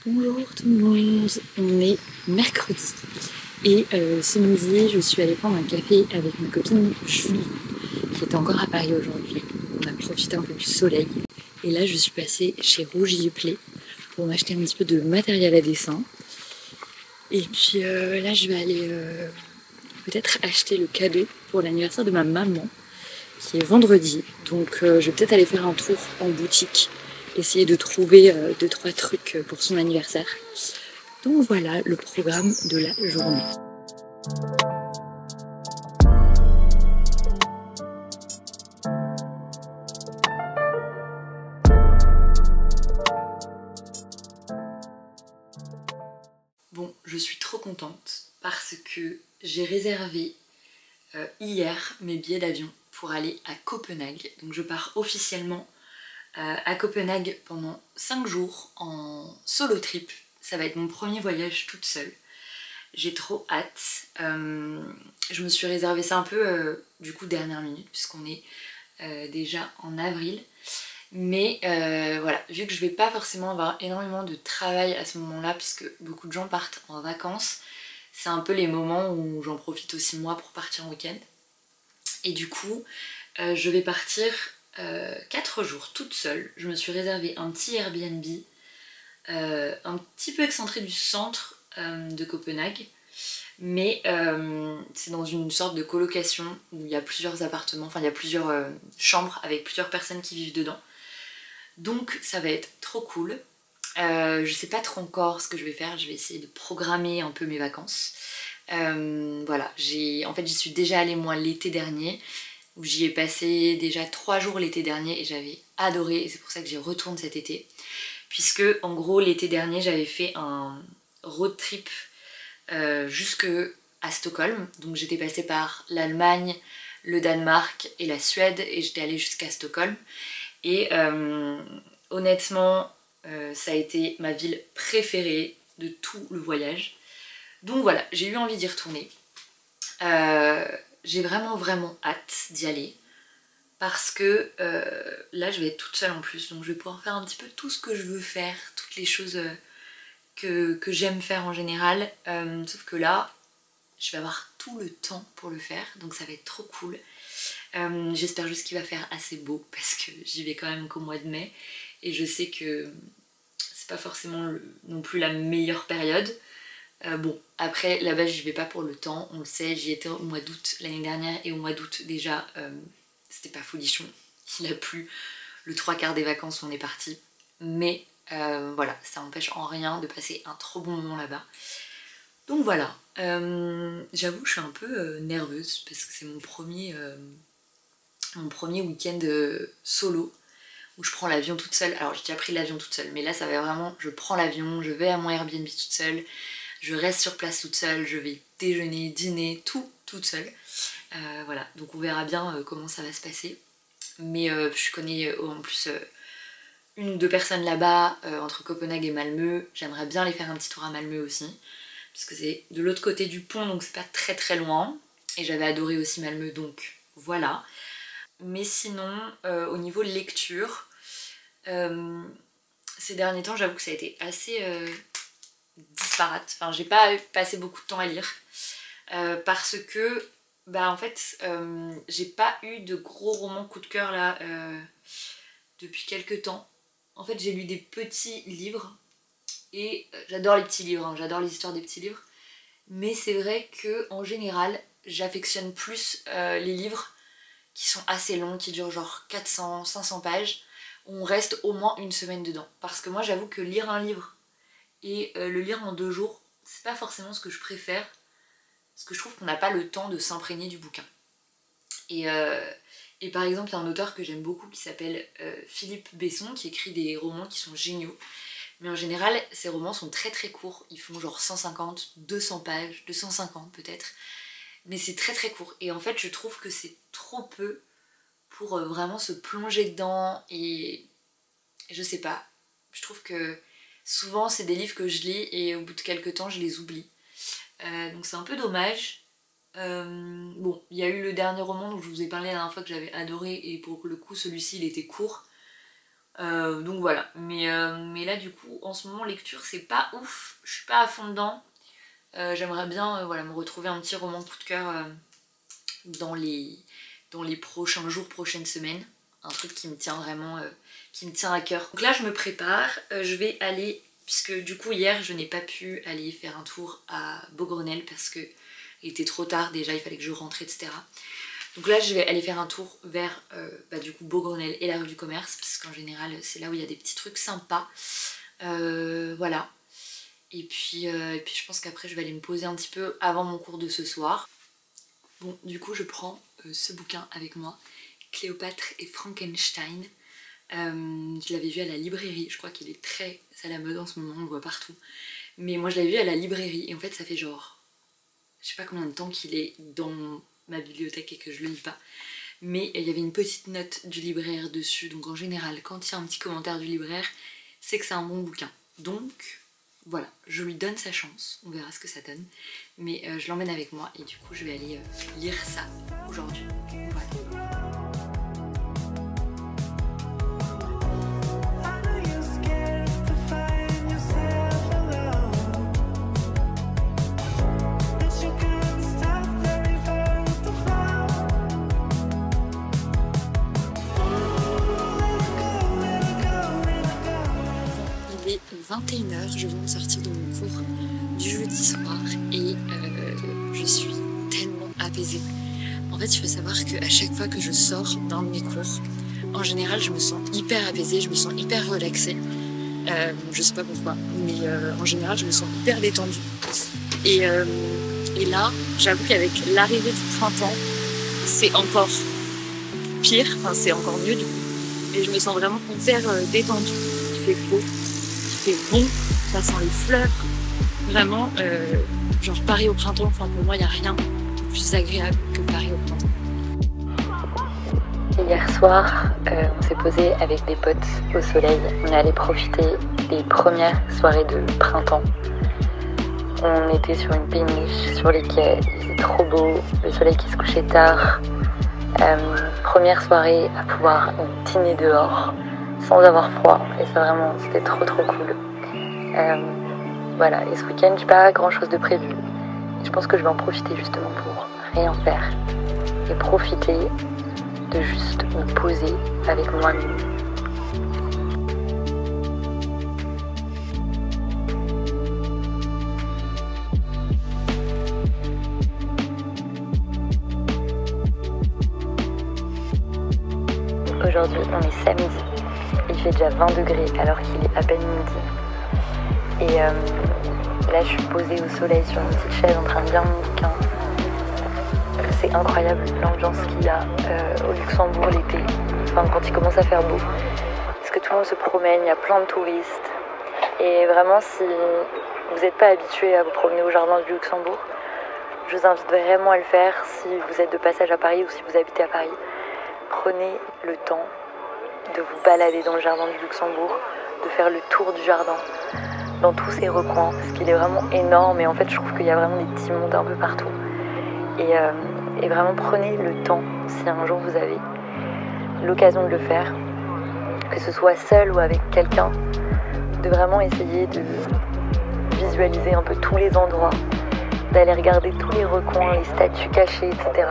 Bonjour tout le monde, on est mercredi et ce midi je suis allée prendre un café avec ma copine Julie qui était encore à Paris aujourd'hui. On a profité un peu du soleil et là je suis passée chez Rougier Play pour m'acheter un petit peu de matériel à dessin et puis là je vais aller peut-être acheter le cadeau pour l'anniversaire de ma maman qui est vendredi, donc je vais peut-être aller faire un tour en boutique, essayer de trouver 2-3 trucs pour son anniversaire. Donc voilà le programme de la journée. Bon, je suis trop contente parce que j'ai réservé hier mes billets d'avion pour aller à Copenhague. Donc je pars officiellement à Copenhague pendant 5 jours en solo trip. Ça va être mon premier voyage toute seule. J'ai trop hâte. Je me suis réservé ça un peu du coup dernière minute puisqu'on est déjà en avril. Mais voilà, vu que je vais pas forcément avoir énormément de travail à ce moment-là puisque beaucoup de gens partent en vacances, c'est un peu les moments où j'en profite aussi moi pour partir en week-end. Et du coup, je vais partir 4 jours toute seule. Je me suis réservé un petit Airbnb un petit peu excentré du centre de Copenhague. Mais c'est dans une sorte de colocation où il y a plusieurs appartements, enfin il y a plusieurs chambres avec plusieurs personnes qui vivent dedans. Donc ça va être trop cool. Je sais pas trop encore ce que je vais faire, je vais essayer de programmer un peu mes vacances. Voilà, en fait j'y suis déjà allée moi l'été dernier, où j'y ai passé déjà 3 jours l'été dernier et j'avais adoré et c'est pour ça que j'y retourne cet été. Puisque en gros l'été dernier j'avais fait un road trip jusque à Stockholm. Donc j'étais passée par l'Allemagne, le Danemark et la Suède et j'étais allée jusqu'à Stockholm. Et honnêtement, ça a été ma ville préférée de tout le voyage. Donc voilà, j'ai eu envie d'y retourner. J'ai vraiment hâte d'y aller. Parce que là je vais être toute seule en plus, donc je vais pouvoir faire un petit peu tout ce que je veux faire, toutes les choses que j'aime faire en général. Sauf que là, je vais avoir tout le temps pour le faire, donc ça va être trop cool. J'espère juste qu'il va faire assez beau parce que j'y vais quand même qu'au mois de mai et je sais que c'est pas forcément non plus la meilleure période. Bon, après là-bas j'y vais pas pour le temps, on le sait, j'y étais au mois d'août l'année dernière et au mois d'août déjà c'était pas folichon, il a plu le 3/4 des vacances où on est parti, mais voilà, ça n'empêche en rien de passer un trop bon moment là-bas. Donc voilà, j'avoue que je suis un peu nerveuse parce que c'est mon premier week-end solo où je prends l'avion toute seule. Alors j'ai déjà pris l'avion toute seule, mais là ça va vraiment, je prends l'avion, je vais à mon Airbnb toute seule, je reste sur place toute seule, je vais déjeuner, dîner, tout toute seule. Voilà, donc on verra bien comment ça va se passer. Mais je connais en plus une ou deux personnes là-bas, entre Copenhague et Malmö. J'aimerais bien les faire un petit tour à Malmö aussi, parce que c'est de l'autre côté du pont, donc c'est pas très loin. Et j'avais adoré aussi Malmö, donc voilà. Mais sinon, au niveau lecture, ces derniers temps, j'avoue que ça a été assez disparate. Enfin, j'ai pas passé beaucoup de temps à lire, parce que, bah en fait, j'ai pas eu de gros romans coup de cœur là depuis quelques temps. En fait, j'ai lu des petits livres, et j'adore les petits livres, hein, j'adore les histoires des petits livres. Mais c'est vrai que en général, j'affectionne plus les livres qui sont assez longs, qui durent genre 400-500 pages, où on reste au moins une semaine dedans. Parce que moi j'avoue que lire un livre et le lire en 2 jours, c'est pas forcément ce que je préfère, parce que je trouve qu'on n'a pas le temps de s'imprégner du bouquin. Et par exemple, il y a un auteur que j'aime beaucoup qui s'appelle Philippe Besson, qui écrit des romans qui sont géniaux. Mais en général, ces romans sont très courts, ils font genre 150, 200 pages, 250 peut-être. Mais c'est très court. Et en fait, je trouve que c'est trop peu pour vraiment se plonger dedans. Et je sais pas, je trouve que souvent c'est des livres que je lis et au bout de quelques temps je les oublie. Donc c'est un peu dommage. Bon, il y a eu le dernier roman dont je vous ai parlé la dernière fois que j'avais adoré et pour le coup celui-ci il était court. Donc voilà, mais là du coup en ce moment lecture c'est pas ouf, je suis pas à fond dedans. J'aimerais bien voilà, me retrouver un petit roman coup de cœur dans les prochains jours, prochaines semaines. Un truc qui me tient vraiment, qui me tient à cœur. Donc là je me prépare, je vais aller, puisque du coup hier je n'ai pas pu aller faire un tour à Beaugrenelle parce que il était trop tard déjà, il fallait que je rentre, etc. Donc là je vais aller faire un tour vers du coup Beaugrenelle et la rue du Commerce, parce qu'en général c'est là où il y a des petits trucs sympas. Voilà. Et puis je pense qu'après je vais aller me poser un petit peu avant mon cours de ce soir. Bon, du coup je prends ce bouquin avec moi, Cléopâtre et Frankenstein. Je l'avais vu à la librairie, je crois qu'il est très à la mode en ce moment, on le voit partout. Mais moi je l'avais vu à la librairie et en fait ça fait genre, je sais pas combien de temps qu'il est dans ma bibliothèque et que je le lis pas. Mais il y avait une petite note du libraire dessus, donc en général quand il y a un petit commentaire du libraire, c'est que c'est un bon bouquin. Donc voilà, je lui donne sa chance, on verra ce que ça donne. Mais je l'emmène avec moi et du coup je vais aller lire ça aujourd'hui. Voilà. Il est 21h, je viens de sortir de mon cours du jeudi soir et je suis tellement apaisée. En fait, il faut savoir qu'à chaque fois que je sors d'un de mes cours, en général, je me sens hyper apaisée, je me sens hyper relaxée. Je sais pas pourquoi, mais en général, je me sens hyper détendue. Et là, j'avoue qu'avec l'arrivée du printemps, c'est encore pire, enfin c'est encore mieux du coup. Et je me sens vraiment hyper détendue. Il fait beau, il fait bon, ça sent les fleurs. Vraiment, genre Paris au printemps, enfin pour moi, il n'y a rien de plus agréable que Paris au printemps. Hier soir, on s'est posé avec des potes au soleil. On est allé profiter des premières soirées de printemps. On était sur une péniche, sur les quais, il faisait trop beau, le soleil qui se couchait tard. Première soirée à pouvoir dîner dehors sans avoir froid, et ça vraiment, c'était trop cool. Voilà, et ce week-end, j'ai pas grand chose de prévu. Et je pense que je vais en profiter justement pour rien faire et profiter de juste me poser avec moi-même. Aujourd'hui, on est samedi, il fait déjà 20 degrés alors qu'il est à peine midi. Et là, je suis posée au soleil sur une petite chaise en train de lire mon bouquin. C'est incroyable l'ambiance qu'il y a au Luxembourg l'été, enfin quand il commence à faire beau. Parce que tout le monde se promène, il y a plein de touristes. Et vraiment, si vous n'êtes pas habitué à vous promener au jardin du Luxembourg, je vous invite vraiment à le faire si vous êtes de passage à Paris ou si vous habitez à Paris. Prenez le temps de vous balader dans le jardin du Luxembourg, de faire le tour du jardin, dans tous ses recoins, parce qu'il est vraiment énorme et en fait je trouve qu'il y a vraiment des petits mondes un peu partout. Et vraiment prenez le temps, si un jour vous avez l'occasion de le faire, que ce soit seul ou avec quelqu'un, de vraiment essayer de visualiser un peu tous les endroits, d'aller regarder tous les recoins, les statues cachées, etc.